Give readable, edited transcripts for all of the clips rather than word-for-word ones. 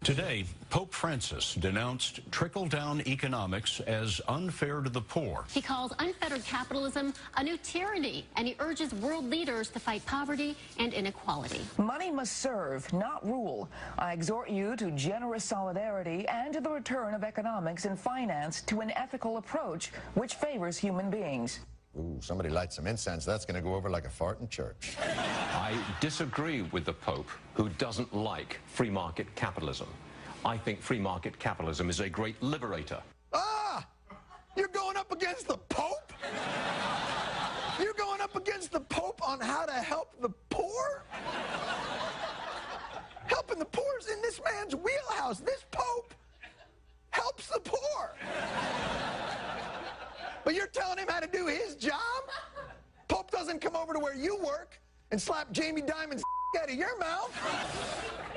Today, Pope Francis denounced trickle-down economics as unfair to the poor. He calls unfettered capitalism a new tyranny, and he urges world leaders to fight poverty and inequality. Money must serve, not rule. I exhort you to generous solidarity and to the return of economics and finance to an ethical approach which favors human beings. Ooh, somebody light some incense. That's going to go over like a fart in church. I disagree with the Pope, who doesn't like free market capitalism. I think free market capitalism is a great liberator. Ah! You're going up against the Pope? You're going up against the Pope on how to help the poor? Helping the poor is in this man's wheelhouse. This Pope helps the poor. But you're telling him how to do his job? Pope doesn't come over to where you work and slap Jamie Dimon's out of your mouth.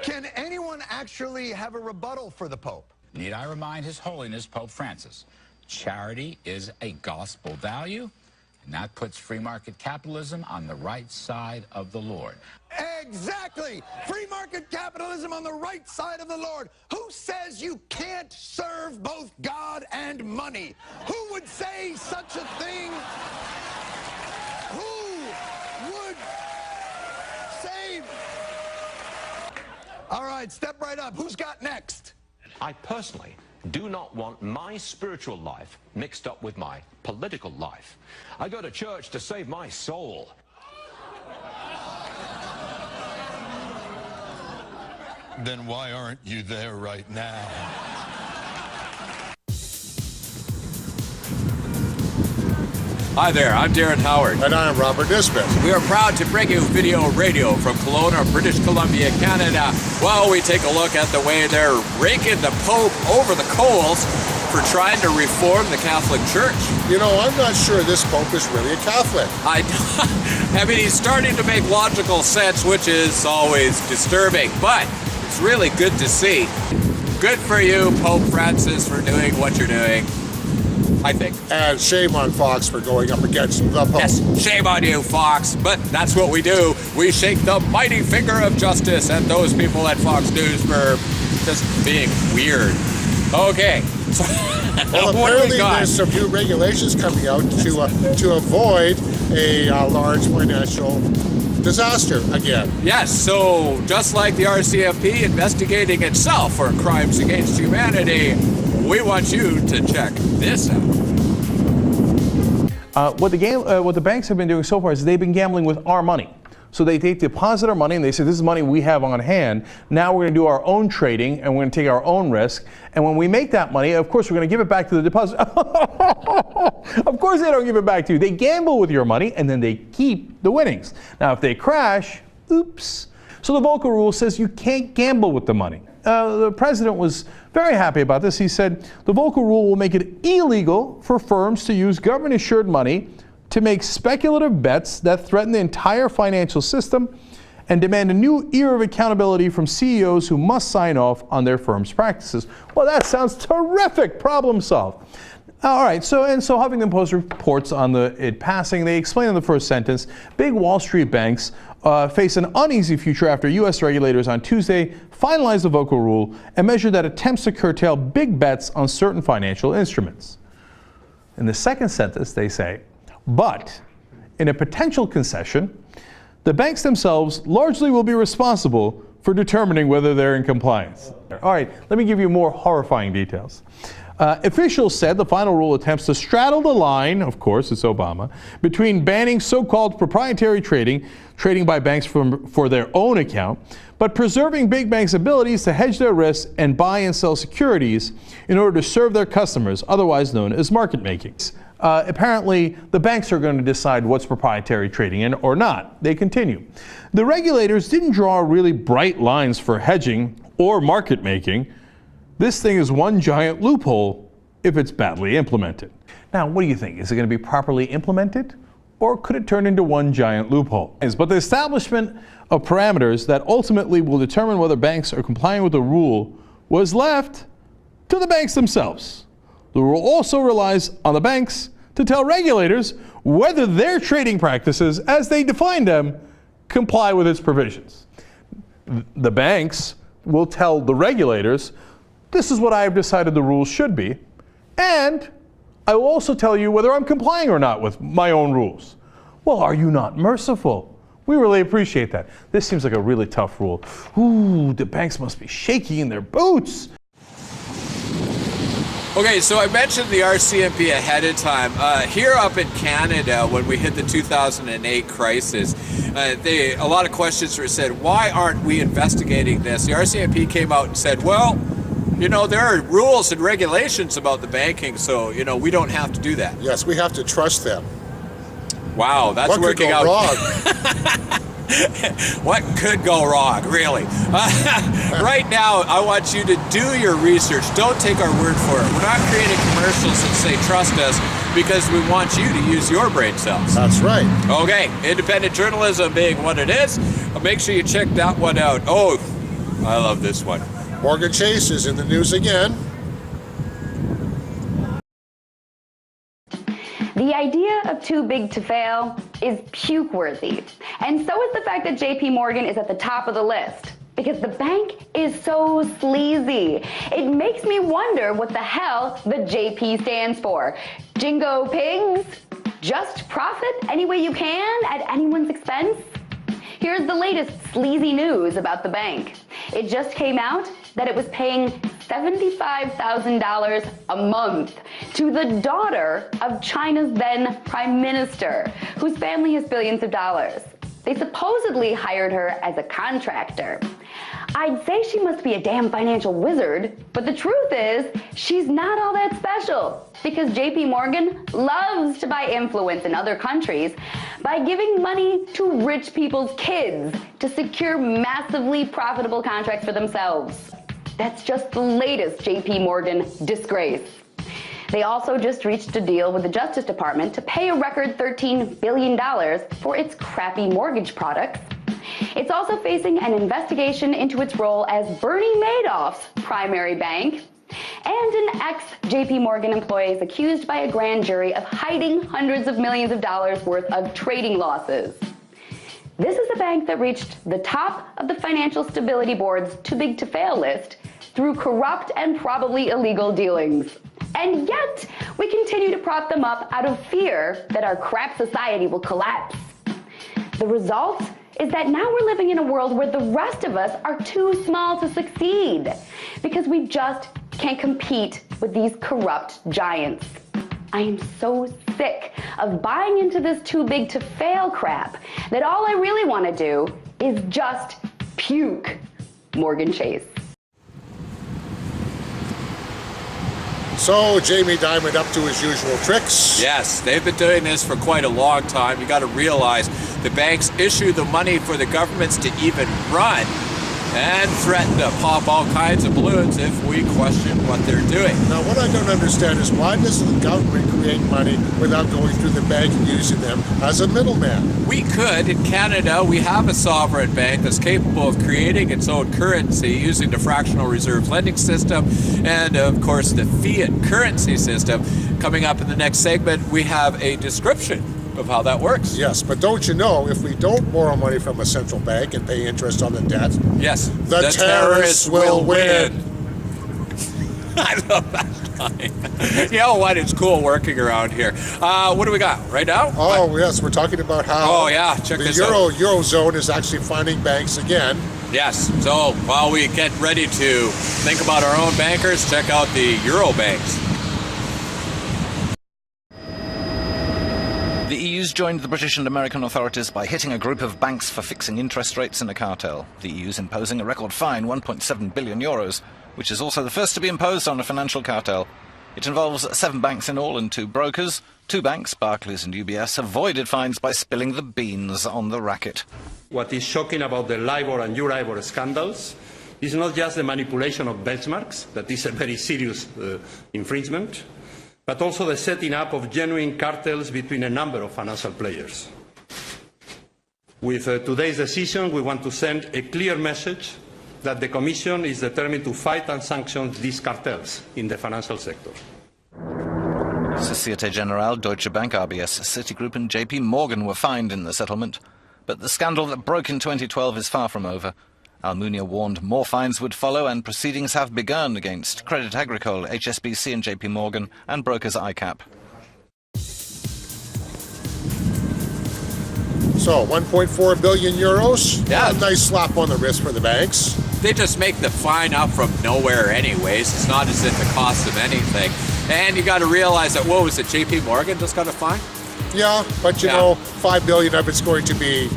Can anyone actually have a rebuttal for the Pope? Need I remind His Holiness Pope Francis, charity is a gospel value, and that puts free market capitalism on the right side of the Lord. Exactly! Free market capitalism on the right side of the Lord. Who says you can't serve both God and money? Who would say such a thing? Who would say? All right, step right up. Who's got next? I personally do not want my spiritual life mixed up with my political life. I go to church to save my soul. Then why aren't you there right now? Hi there, I'm Darren Howard. And I'm Robert Nisbet. We are proud to bring you video radio from Kelowna, British Columbia, Canada. Well, we take a look at the way they're raking the Pope over the coals for trying to reform the Catholic Church. You know, I'm not sure this Pope is really a Catholic. I mean, he's starting to make logical sense, which is always disturbing, but it's really good to see. Good for you, Pope Francis, for doing what you're doing, I think. And shame on Fox for going up against the Pope. Yes, shame on you, Fox, but that's what we do. We shake the mighty finger of justice at those people at Fox News for just being weird. Okay. So, well, apparently there's some new regulations coming out to avoid a large financial disaster again. Yes, so just like the RCMP investigating itself for crimes against humanity, we want you to check this out. What the banks have been doing so far is they've been gambling with our money. So they deposit our money and they say, this is money we have on hand. Now we're going to do our own trading and we're going to take our own risk. And when we make that money, of course, we're going to give it back to the deposit. Of course they don't give it back to you. They gamble with your money and then they keep the winnings. Now, if they crash, oops. So the Volcker rule says you can't gamble with the money. The president was very happy about this. He said the Volcker rule will make it illegal for firms to use government-insured money to make speculative bets that threaten the entire financial system and demand a new era of accountability from CEOs who must sign off on their firm's practices. Well, that sounds terrific. Problem solved. All right, so Huffington Post reports on it passing. They explain in the first sentence, big Wall Street banks face an uneasy future after U.S. regulators on Tuesday finalized the Volcker rule, a measure that attempts to curtail big bets on certain financial instruments. In the second sentence, they say, but in a potential concession, the banks themselves largely will be responsible for determining whether they're in compliance. All right, let me give you more horrifying details. Officials said the final rule attempts to straddle the line, of course, it's Obama, between banning so-called proprietary trading by banks for their own account, but preserving big banks' abilities to hedge their risks and buy and sell securities in order to serve their customers, otherwise known as market making. Apparently, the banks are going to decide what's proprietary trading or not. They continue. The regulators didn't draw really bright lines for hedging or market making. This thing is one giant loophole if it's badly implemented. Now, what do you think? Is it going to be properly implemented? Or could it turn into one giant loophole? But the establishment of parameters that ultimately will determine whether banks are complying with the rule was left to the banks themselves. The rule also relies on the banks to tell regulators whether their trading practices, as they define them, comply with its provisions. The banks will tell the regulators, this is what I have decided the rules should be, and I will also tell you whether I'm complying or not with my own rules. Well, are you not merciful? We really appreciate that. This seems like a really tough rule. Ooh, the banks must be shaky in their boots. Okay, so I mentioned the RCMP ahead of time. Here up in Canada, when we hit the 2008 crisis, a lot of questions were said, why aren't we investigating this? The RCMP came out and said, well, you know, there are rules and regulations about the banking, so, you know, we don't have to do that. Yes, we have to trust them. Wow, that's what working out. What could go wrong? What could go wrong, really? Right now, I want you to do your research. Don't take our word for it. We're not creating commercials that say trust us because we want you to use your brain cells. That's right. Okay, independent journalism being what it is. Make sure you check that one out. Oh, I love this one. Morgan Chase is in the news again. The idea of too big to fail is puke-worthy. And so is the fact that JP Morgan is at the top of the list. Because the bank is so sleazy. It makes me wonder what the hell the JP stands for. Jingo pigs? Just profit any way you can at anyone's expense? Here's the latest sleazy news about the bank. It just came out that it was paying $75,000 a month to the daughter of China's then prime minister, whose family has billions of dollars. They supposedly hired her as a contractor. I'd say she must be a damn financial wizard, but the truth is, she's not all that special, because JP Morgan loves to buy influence in other countries by giving money to rich people's kids to secure massively profitable contracts for themselves. That's just the latest JP Morgan disgrace. They also just reached a deal with the Justice Department to pay a record $13 billion for its crappy mortgage products. It's also facing an investigation into its role as Bernie Madoff's primary bank, and an ex-JP Morgan employee is accused by a grand jury of hiding hundreds of millions of dollars worth of trading losses. This is a bank that reached the top of the Financial Stability Board's too big to fail list through corrupt and probably illegal dealings. And yet, we continue to prop them up out of fear that our crap society will collapse. The result is that now we're living in a world where the rest of us are too small to succeed because we just can't compete with these corrupt giants. I am so sick of buying into this too big to fail crap that all I really want to do is just puke. Morgan Chase. So, Jamie Dimon up to his usual tricks. Yes, they've been doing this for quite a long time. You got to realize the banks issue the money for the governments to even run and threaten to pop all kinds of balloons if we question what they're doing. Now, what I don't understand is why doesn't the government create money without going through the bank and using them as a middleman? We could. In Canada, we have a sovereign bank that's capable of creating its own currency using the fractional reserve lending system and, of course, the fiat currency system. Coming up in the next segment, we have a description of how that works. Yes, but don't you know, if we don't borrow money from a central bank and pay interest on the debt, yes, the terrorists will win. I love that line. You know what? It's cool working around here. What do we got right now? Oh, what? Yes, we're talking about how check the this out. Eurozone is actually funding banks again. Yes, so while we get ready to think about our own bankers, check out the Eurobanks. The EU's joined the British and American authorities by hitting a group of banks for fixing interest rates in a cartel. The EU's imposing a record fine, €1.7 billion, which is also the first to be imposed on a financial cartel. It involves 7 banks in all and 2 brokers. 2 banks, Barclays and UBS, avoided fines by spilling the beans on the racket. What is shocking about the LIBOR and Euribor scandals is not just the manipulation of benchmarks, that is a very serious infringement, but also the setting up of genuine cartels between a number of financial players. With today's decision, we want to send a clear message that the Commission is determined to fight and sanction these cartels in the financial sector. Societe Generale, Deutsche Bank, RBS, Citigroup and JP Morgan were fined in the settlement. But the scandal that broke in 2012 is far from over. Almunia warned more fines would follow, and proceedings have begun against Crédit Agricole, HSBC and JP Morgan, and brokers ICAP. So, 1.4 billion euros? Yeah. A nice slap on the wrist for the banks. They just make the fine up from nowhere anyways. It's not as if it costs them anything. And you got to realize that, what was it, JP Morgan just got a fine? Yeah, but you know, 5 billion of it's going to be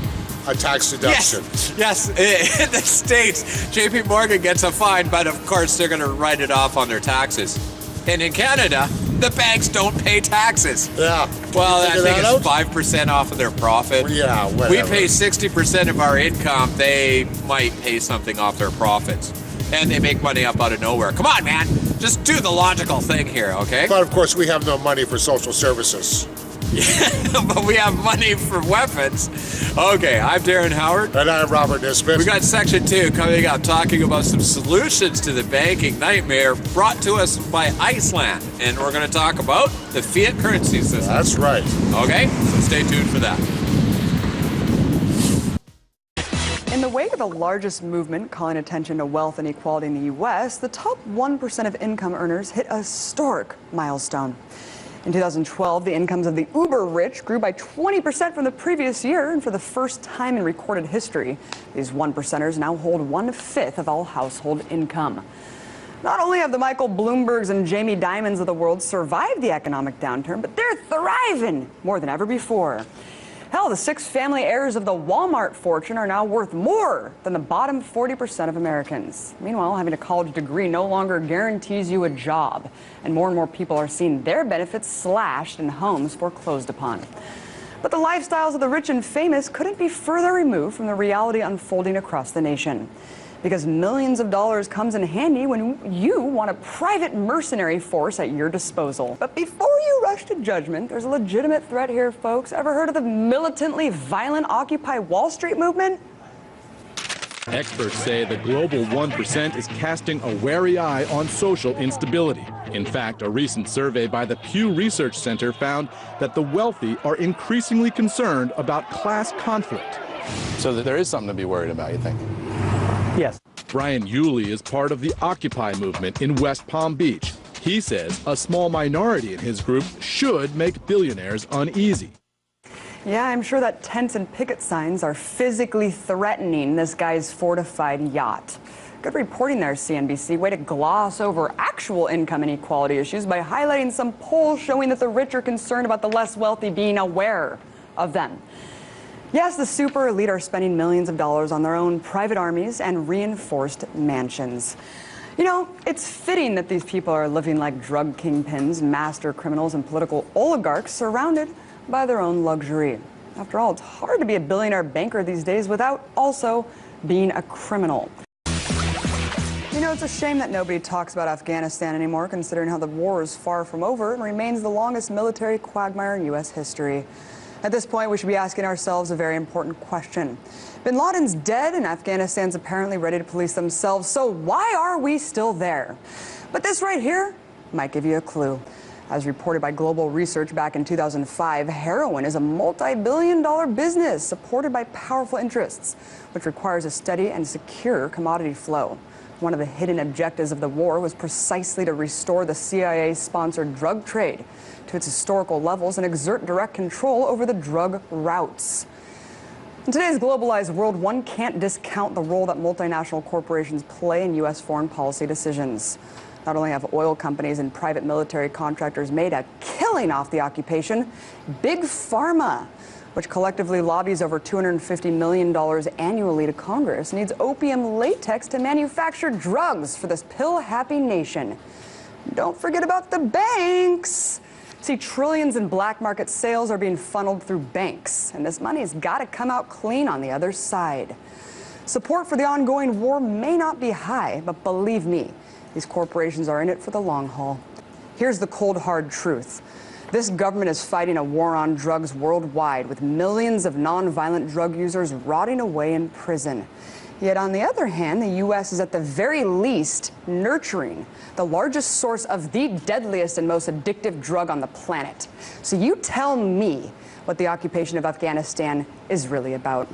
a tax deduction. Yes. In the States, JP Morgan gets a fine, but of course they're going to write it off on their taxes. And in Canada, the banks don't pay taxes. Yeah. Well, I think it's 5% off of their profit. Yeah, whatever. We pay 60% of our income. They might pay something off their profits. And they make money up out of nowhere. Come on, man. Just do the logical thing here, okay? But of course, we have no money for social services. Yeah, but we have money for weapons. Okay, I'm Darren Howard. And I'm Robert Nisbet. We got Section 2 coming up, talking about some solutions to the banking nightmare brought to us by Iceland. And we're going to talk about the fiat currency system. That's right. Okay, so stay tuned for that. In the wake of the largest movement calling attention to wealth inequality in the U.S., the top 1% of income earners hit a historic milestone. In 2012, the incomes of the uber-rich grew by 20% from the previous year, and for the first time in recorded history, these 1%ers now hold 1/5 of all household income. Not only have the Michael Bloombergs and Jamie Dimons of the world survived the economic downturn, but they're thriving more than ever before. Hell, the 6 family heirs of the Walmart fortune are now worth more than the bottom 40% of Americans. Meanwhile, having a college degree no longer guarantees you a job, and more people are seeing their benefits slashed and homes foreclosed upon. But the lifestyles of the rich and famous couldn't be further removed from the reality unfolding across the nation. Because millions of dollars comes in handy when you want a private mercenary force at your disposal. But before you rush to judgment, there's a legitimate threat here, folks. Ever heard of the militantly violent Occupy Wall Street movement? Experts say the global 1% is casting a wary eye on social instability. In fact, a recent survey by the Pew Research Center found that the wealthy are increasingly concerned about class conflict. So there is something to be worried about, you think? Yes. Brian Yulee is part of the Occupy movement in West Palm Beach. He says a small minority in his group should make billionaires uneasy. Yeah, I'm sure that tents and picket signs are physically threatening this guy's fortified yacht. Good reporting there, CNBC. Way to gloss over actual income inequality issues by highlighting some polls showing that the rich are concerned about the less wealthy being aware of them. Yes, the super elite are spending millions of dollars on their own private armies and reinforced mansions. You know, it's fitting that these people are living like drug kingpins, master criminals, and political oligarchs surrounded by their own luxury. After all, it's hard to be a billionaire banker these days without also being a criminal. You know, it's a shame that nobody talks about Afghanistan anymore, considering how the war is far from over and remains the longest military quagmire in U.S. history. At this point, we should be asking ourselves a very important question. Bin Laden's dead and Afghanistan's apparently ready to police themselves, so why are we still there? But this right here might give you a clue. As reported by Global Research back in 2005, heroin is a multi-billion-dollar business supported by powerful interests, which requires a steady and secure commodity flow. One of the hidden objectives of the war was precisely to restore the CIA-sponsored drug trade to its historical levels and exert direct control over the drug routes. In today's globalized world, one can't discount the role that multinational corporations play in U.S. foreign policy decisions. Not only have oil companies and private military contractors made a killing off the occupation, Big Pharma, which collectively lobbies over $250 million annually to Congress, needs opium latex to manufacture drugs for this pill-happy nation. Don't forget about the banks. See, trillions in black market sales are being funneled through banks, and this money's got to come out clean on the other side. Support for the ongoing war may not be high, but believe me, these corporations are in it for the long haul. Here's the cold, hard truth. This government is fighting a war on drugs worldwide, with millions of nonviolent drug users rotting away in prison. Yet on the other hand, the U.S. is at the very least nurturing the largest source of the deadliest and most addictive drug on the planet. So you tell me what the occupation of Afghanistan is really about.